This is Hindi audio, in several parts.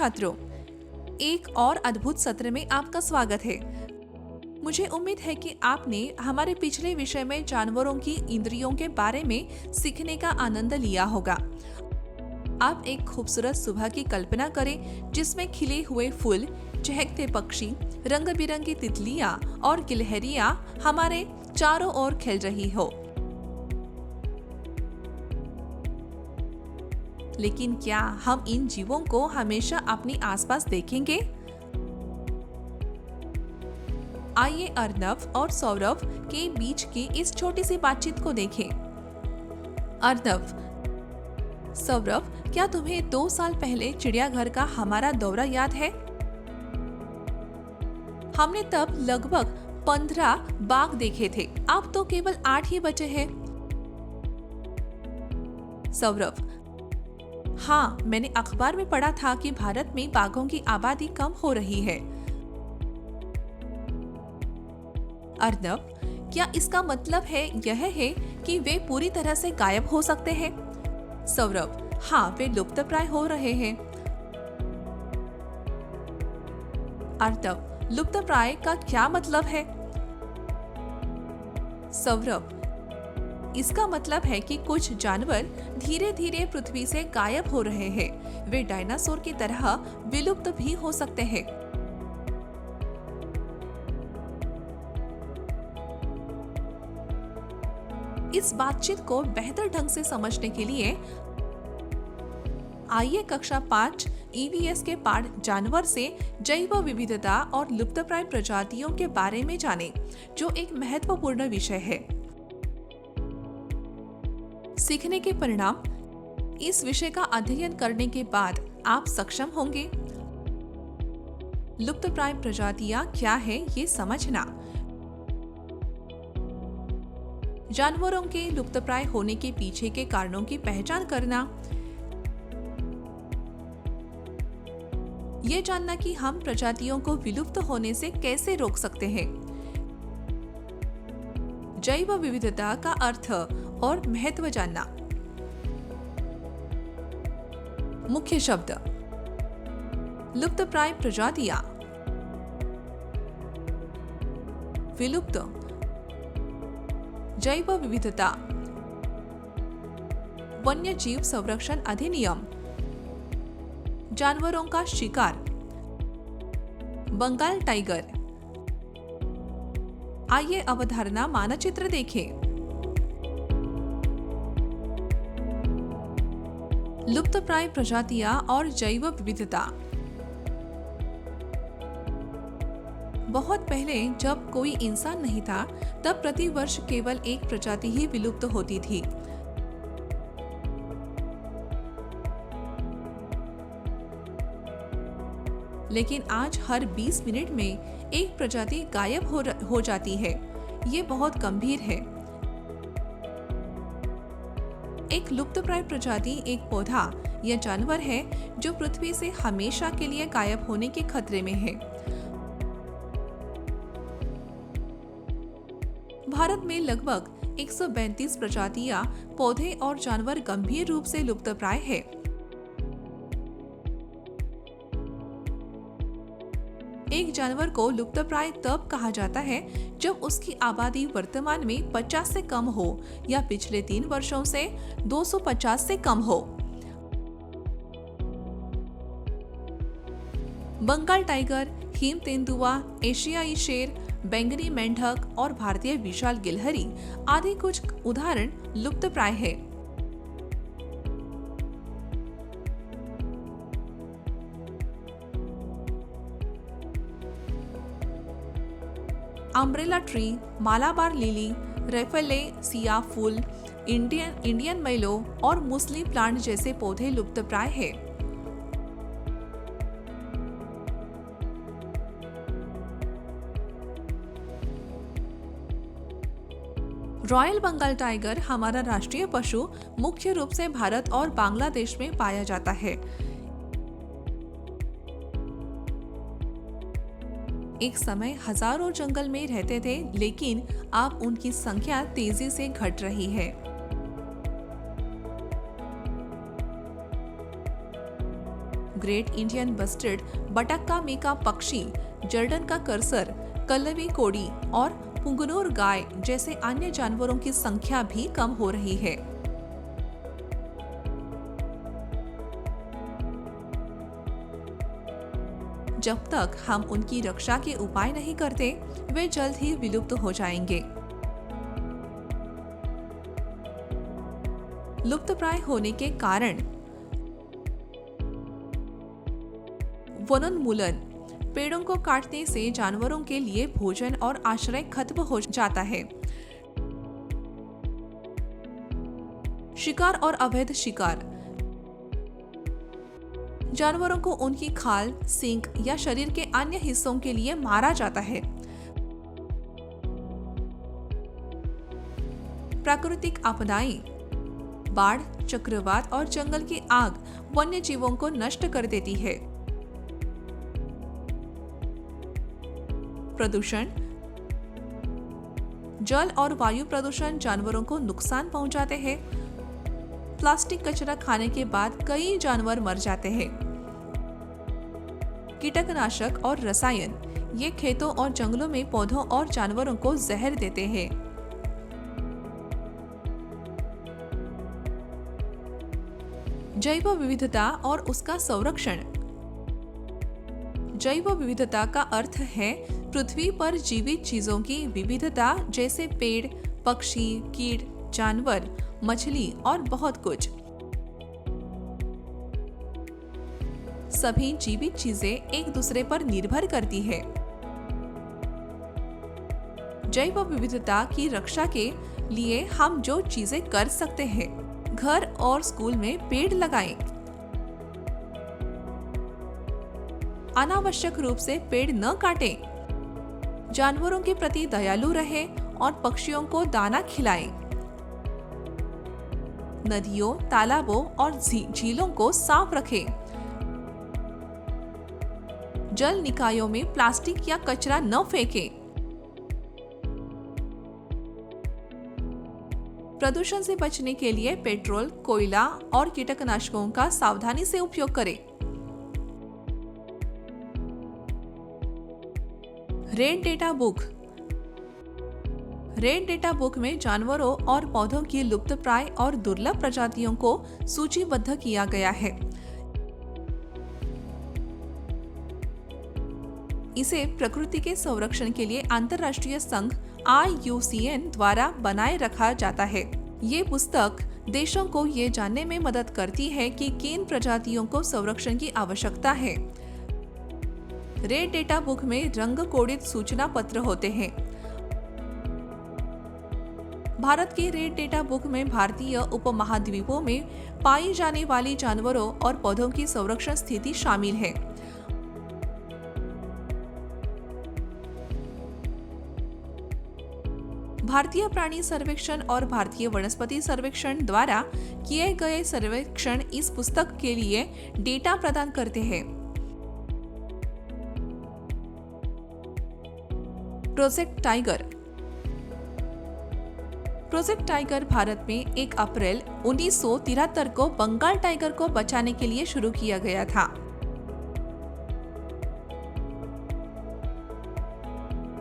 छात्रों, एक और अद्भुत सत्र में आपका स्वागत है। मुझे उम्मीद है कि आपने हमारे पिछले विषय में जानवरों की इंद्रियों के बारे में सीखने का आनंद लिया होगा। आप एक खूबसूरत सुबह की कल्पना करें जिसमें खिले हुए फूल, चहकते पक्षी, रंग बिरंगी तितलियां और गिलहरियां हमारे चारों ओर खेल रही हो। लेकिन क्या हम इन जीवों को हमेशा अपने आसपास देखेंगे? आइए अर्नव और सौरभ के बीच की इस छोटी सी बातचीत को देखें। अर्नव: सौरभ, क्या तुम्हें 2 साल पहले चिड़ियाघर का हमारा दौरा याद है? हमने तब लगभग 15 बाघ देखे थे। अब तो केवल 8 ही बचे हैं। सौरभ: हाँ, मैंने अखबार में पढ़ा था कि भारत में बाघों की आबादी कम हो रही है। अर्नव: क्या इसका मतलब यह है कि वे पूरी तरह से गायब हो सकते हैं? सौरभ: हाँ, वे लुप्तप्राय हो रहे हैं। अर्नव: लुप्तप्राय का क्या मतलब है? सौरभ: इसका मतलब है कि कुछ जानवर धीरे धीरे पृथ्वी से गायब हो रहे हैं। वे डायनासोर की तरह विलुप्त भी हो सकते हैं। इस बातचीत को बेहतर ढंग से समझने के लिए आइए कक्षा 5 EVS के पाठ जानवर से जैव विविधता और लुप्तप्राय प्रजातियों के बारे में जानें, जो एक महत्वपूर्ण विषय है। सीखने के परिणाम: इस विषय का अध्ययन करने के बाद आप सक्षम होंगे लुप्तप्राय प्रजातियां क्या है ये समझना, जानवरों के लुप्तप्राय होने के पीछे के कारणों की पहचान करना, ये जानना कि हम प्रजातियों को विलुप्त होने से कैसे रोक सकते हैं, जैव विविधता का अर्थ और महत्व जानना। मुख्य शब्द: लुप्तप्राय प्रजातियां, विलुप्त, जैव विविधता, वन्य जीव संरक्षण अधिनियम, जानवरों का शिकार, बंगाल टाइगर। आइए अवधारणा मानचित्र देखें। लुप्तप्राय प्रजातियां और जैव विविधता। बहुत पहले जब कोई इंसान नहीं था, तब प्रति वर्ष केवल एक प्रजाति ही विलुप्त होती थी। लेकिन आज हर 20 मिनट में एक प्रजाति गायब हो जाती है। ये बहुत गंभीर है। एक लुप्तप्राय प्रजाति एक पौधा या जानवर है जो पृथ्वी से हमेशा के लिए गायब होने के खतरे में है। भारत में लगभग 132 प्रजातियां पौधे और जानवर गंभीर रूप से लुप्तप्राय है। एक जानवर को लुप्तप्राय तब कहा जाता है जब उसकी आबादी वर्तमान में 50 से कम हो या पिछले 3 वर्षों से 250 से कम हो। बंगाल टाइगर, हिम तेंदुआ, एशियाई शेर, बैंगनी मेंढक और भारतीय विशाल गिलहरी आदि कुछ उदाहरण लुप्तप्राय है। Umbrella tree, Malabar lily, rafflesia फूल, इंडियन मैलो और मुस्ली प्लांट जैसे पौधे लुप्तप्राय हैं। रॉयल बंगाल टाइगर हमारा राष्ट्रीय पशु मुख्य रूप से भारत और बांग्लादेश में पाया जाता है। एक समय हजारों जंगल में रहते थे, लेकिन अब उनकी संख्या तेजी से घट रही है। ग्रेट इंडियन बस्टर्ड, बटक्का मेका पक्षी, जर्डन का कर्सर, कल्लवी कोड़ी और पुंगनूर गाय जैसे अन्य जानवरों की संख्या भी कम हो रही है। जब तक हम उनकी रक्षा के उपाय नहीं करते, वे जल्द ही विलुप्त हो जाएंगे। लुप्तप्राय होने के कारण: वनोन्मूलन: पेड़ों को काटने से जानवरों के लिए भोजन और आश्रय खत्म हो जाता है। शिकार और अवैध शिकार: जानवरों को उनकी खाल, सींग या शरीर के अन्य हिस्सों के लिए मारा जाता है। प्राकृतिक आपदाएं: बाढ़, चक्रवात और जंगल की आग वन्य जीवों को नष्ट कर देती है। प्रदूषण: जल और वायु प्रदूषण जानवरों को नुकसान पहुंचाते हैं। प्लास्टिक कचरा खाने के बाद कई जानवर मर जाते हैं। कीटकनाशक और रसायन: ये खेतों और जंगलों में पौधों और जानवरों को जहर देते हैं। जैव विविधता और उसका संरक्षण: जैव विविधता का अर्थ है पृथ्वी पर जीवित चीजों की विविधता, जैसे पेड़, पक्षी, कीट, जानवर, मछली और बहुत कुछ। सभी जीवित चीजें एक दूसरे पर निर्भर करती है। जैव विविधता की रक्षा के लिए हम जो चीजें कर सकते हैं: घर और स्कूल में पेड़ लगाएं। अनावश्यक रूप से पेड़ न काटें। जानवरों के प्रति दयालु रहें और पक्षियों को दाना खिलाएं। नदियों, तालाबों और झीलों को साफ रखें। जल निकायों में प्लास्टिक या कचरा न फेंकें। प्रदूषण से बचने के लिए पेट्रोल, कोयला और कीटनाशकों का सावधानी से उपयोग करें। Red data book: red data book में जानवरों और पौधों की लुप्तप्राय और दुर्लभ प्रजातियों को सूचीबद्ध किया गया है। इसे प्रकृति के संरक्षण के लिए अंतर्राष्ट्रीय संघ IUCN द्वारा बनाए रखा जाता है। ये पुस्तक देशों को ये जानने में मदद करती है कि किन प्रजातियों को संरक्षण की आवश्यकता है। रेड डेटा बुक में रंग कोडित सूचना पत्र होते हैं। भारत के रेड डेटा बुक में भारतीय उपमहाद्वीपों में पाई जाने वाली जानवरों और पौधों की संरक्षण स्थिति शामिल है। भारतीय प्राणी सर्वेक्षण और भारतीय वनस्पति सर्वेक्षण द्वारा किए गए सर्वेक्षण इस पुस्तक के लिए डेटा प्रदान करते हैं। Project tiger: project tiger Bharat में 1 अप्रैल 1973 को बंगाल टाइगर को बचाने के लिए शुरू किया गया था।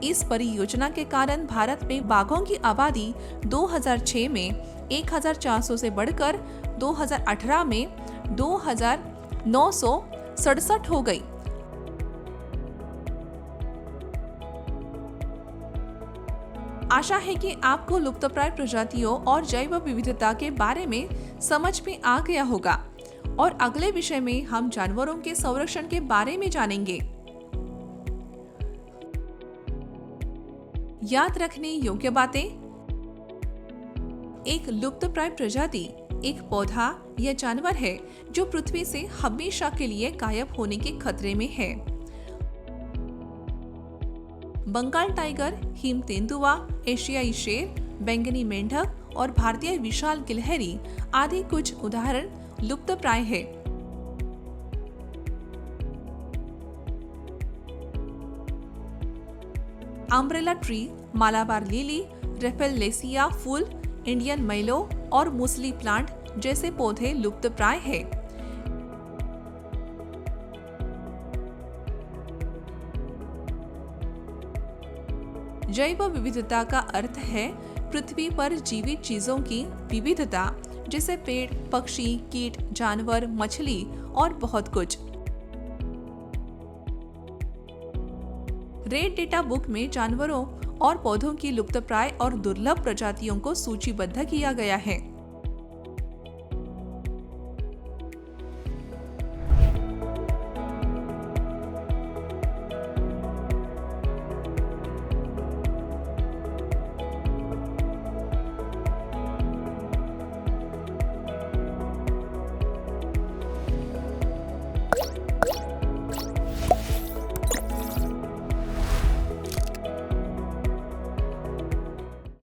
इस परियोजना के कारण भारत में बाघों की आबादी 2006 में 1400 से बढ़कर 2018 में 2967 हो गई। आशा है कि आपको लुप्तप्राय प्रजातियों और जैव विविधता के बारे में समझ में आ गया होगा और अगले विषय में हम जानवरों के संरक्षण के बारे में जानेंगे। याद रखने योग्य बातें: एक लुप्तप्राय प्रजाति एक पौधा या जानवर है जो पृथ्वी से हमेशा के लिए गायब होने के खतरे में है। बंगाल टाइगर, हिम तेंदुआ, एशियाई शेर, बैंगनी मेंढक और भारतीय विशाल गिलहरी आदि कुछ उदाहरण लुप्तप्राय है। अम्ब्रेला ट्री, मालाबार लिली, रेफेलेसिया फूल, इंडियन मैलो और मूसली प्लांट जैसे पौधे लुप्तप्राय है। जैव विविधता का अर्थ है पृथ्वी पर जीवित चीजों की विविधता, जैसे पेड़, पक्षी, कीट, जानवर, मछली और बहुत कुछ। रेड डेटा बुक में जानवरों और पौधों की लुप्तप्राय और दुर्लभ प्रजातियों को सूचीबद्ध किया गया है।